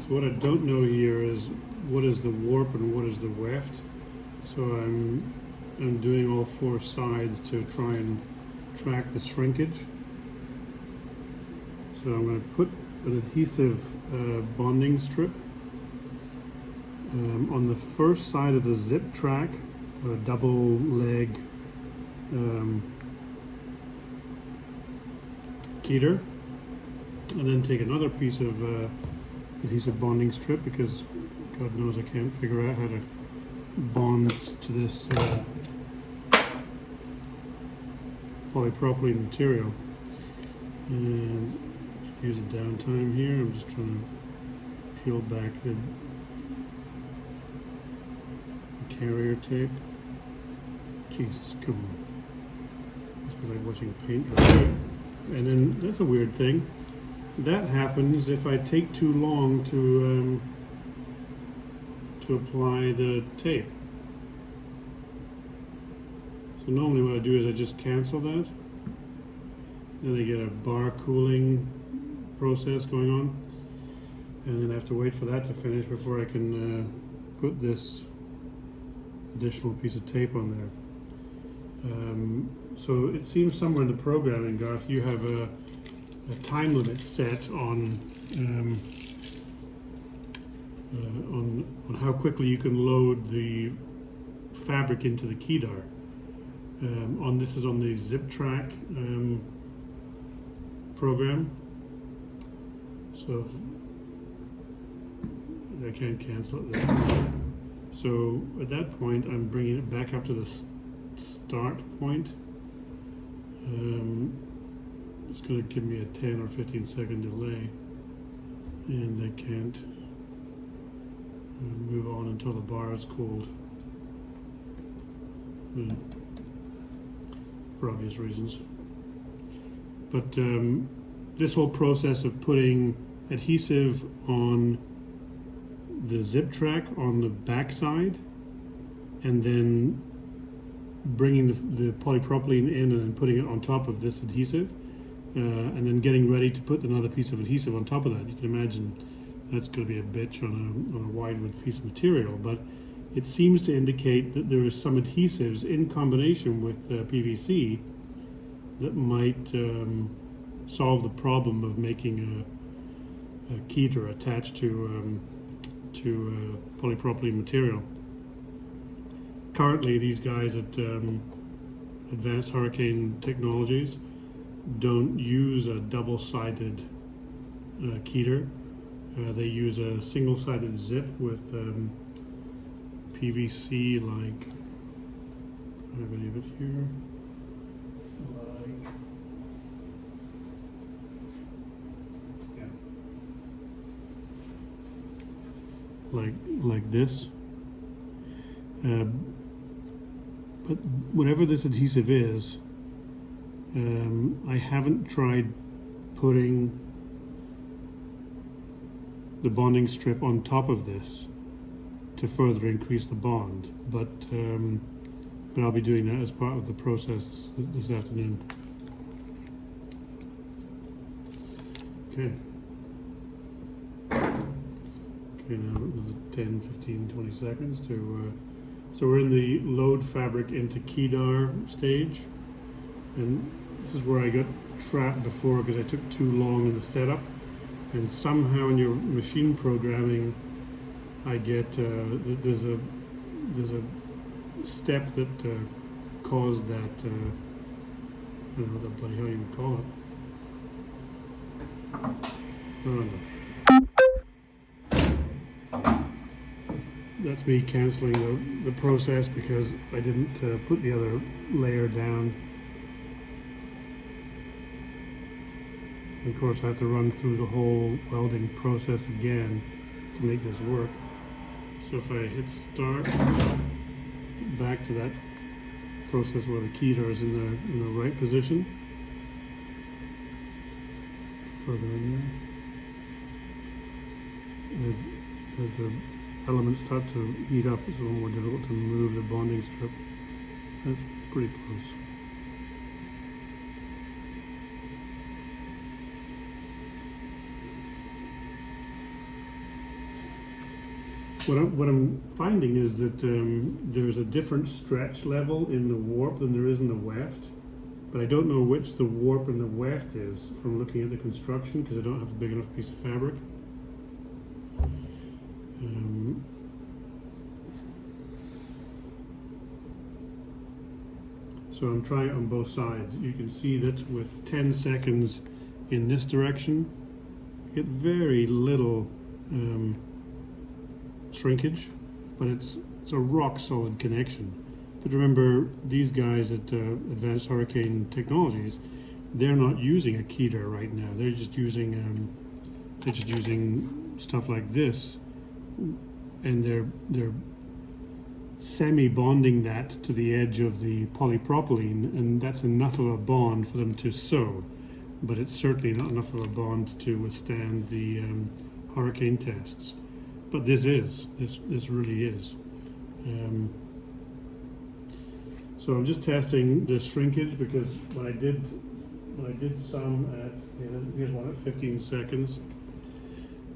So what I don't know here is what is the warp and what is the weft. So I'm doing all four sides to try and track the shrinkage. So I'm going to put an adhesive bonding strip on the first side of the Ziptrak, a double leg keter, and then take another piece of adhesive bonding strip, because God knows I can't figure out how to bond to this polypropylene material. And use a downtime here. I'm just trying to peel back the carrier tape. Jesus, come on. Must be like watching paint dry. And then that's a weird thing. That happens if I take too long to apply the tape. So normally what I do is I just cancel that. Then I get a bar cooling process going on, and then I have to wait for that to finish before I can put this additional piece of tape on there. So it seems somewhere in the programming, Garth, you have a time limit set on how quickly you can load the fabric into the kedar. This is on the Ziptrak program. So if I can't cancel it there. So at that point, I'm bringing it back up to the start point. It's going to give me a 10 or 15 second delay, and I can't move on until the bar is cooled, for obvious reasons. But this whole process of putting adhesive on the Ziptrak on the back side, and then bringing the polypropylene in and then putting it on top of this adhesive, and then getting ready to put another piece of adhesive on top of that. You can imagine that's going to be a bitch on a wide width piece of material, but it seems to indicate that there is some adhesives in combination with PVC that might solve the problem of making a keter attached to polypropylene material. Currently, these guys at Advanced Hurricane Technologies don't use a double-sided keter. They use a single-sided zip with PVC, like, I have any of it here, like this. But whatever this adhesive is, I haven't tried putting the bonding strip on top of this to further increase the bond, but I'll be doing that as part of the process this afternoon. Okay. Okay, now another 10, 15, 20 seconds to, so we're in the load fabric into kedar stage, and this is where I got trapped before because I took too long in the setup, and somehow in your machine programming I get, there's a step that caused that, I don't know what the bloody hell you would call it. I don't know. That's me canceling the process because I didn't put the other layer down. And of course I have to run through the whole welding process again to make this work. So if I hit start, back to that process where the keter is in the right position, further in there. As the elements start to heat up, it's a little more difficult to move the bonding strip. That's pretty close. What I'm finding is that there's a different stretch level in the warp than there is in the weft, but I don't know which the warp and the weft is from looking at the construction because I don't have a big enough piece of fabric. So I'm trying it on both sides. You can see that with 10 seconds in this direction, you get very little shrinkage, but it's a rock solid connection. But remember, these guys at Advanced Hurricane Technologies, they're not using a keter right now. They're just using stuff like this, and they're semi-bonding that to the edge of the polypropylene, and that's enough of a bond for them to sew. But it's certainly not enough of a bond to withstand the hurricane tests. But this really is. So I'm just testing the shrinkage because when I did some at, here's one at 15 seconds.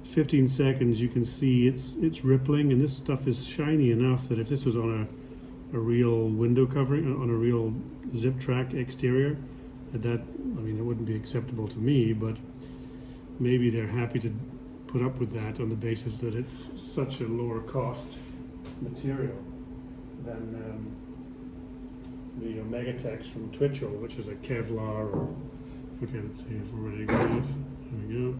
15 seconds, you can see it's rippling, and this stuff is shiny enough that if this was on a real window covering, on a real Ziptrak exterior, it wouldn't be acceptable to me, but maybe they're happy to put up with that on the basis that it's such a lower cost material than the Omegatex from Twitchell, which is a Kevlar or, okay, let's see if we're ready to go. There we go.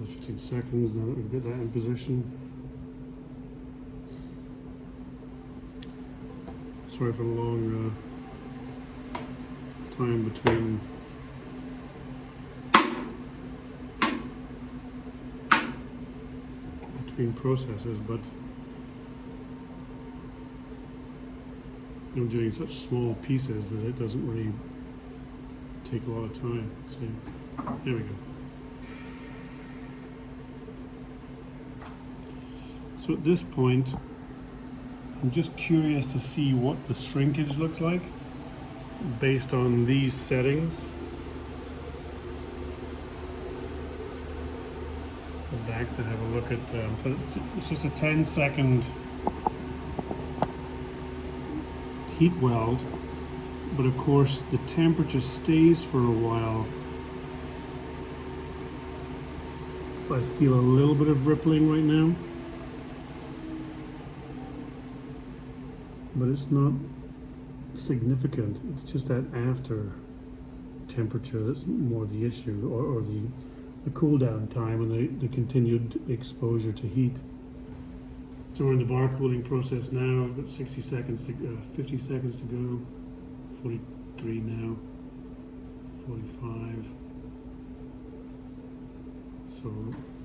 15 seconds, now that we've got that in position. Sorry for the long time between processes, but I'm doing such small pieces that it doesn't really take a lot of time. So, there we go. So at this point, I'm just curious to see what the shrinkage looks like based on these settings. Go back to have a look at, so it's just a 10-second heat weld, but of course the temperature stays for a while. I feel a little bit of rippling right now, but it's not significant. It's just that after temperature that's more the issue, or the cool down time and the continued exposure to heat. So we're in the bar cooling process now. I've got 50 seconds to go. 43 now. 45. So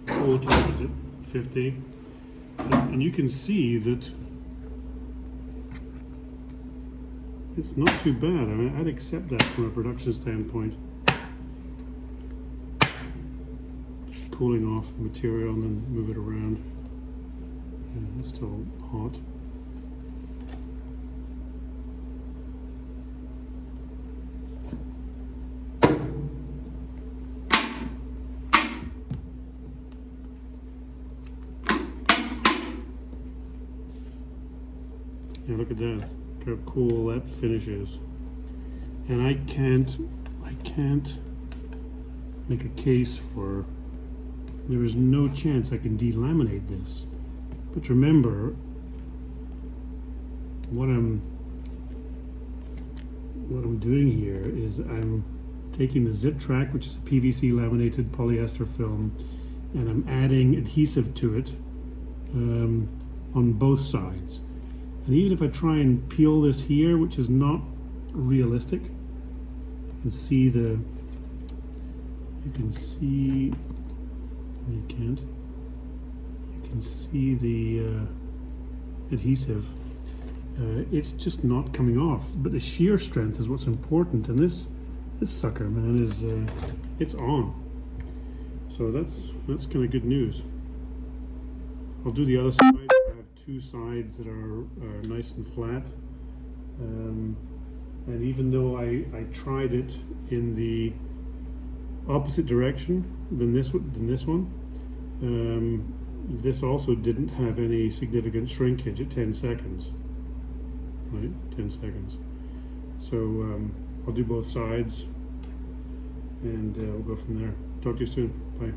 cool time is at 50, and you can see that it's not too bad. I mean, I'd accept that from a production standpoint. Just cooling off the material and then move it around. Yeah, it's still hot. Yeah, look at that. Look how cool that finishes. And I can't make a case for, there is no chance I can delaminate this. But remember, what I'm doing here is I'm taking the Ziptrak, which is a PVC laminated polyester film, and I'm adding adhesive to it on both sides. And even if I try and peel this here, which is not realistic, you can see the adhesive. It's just not coming off, but the shear strength is what's important, and this sucker, man, is it's on. So that's kind of good news. I'll do the other side. I have two sides that are nice and flat, and even though I tried it in the opposite direction than this one, this also didn't have any significant shrinkage at 10 seconds. Right, 10 seconds. So I'll do both sides, and we'll go from there. Talk to you soon. Bye.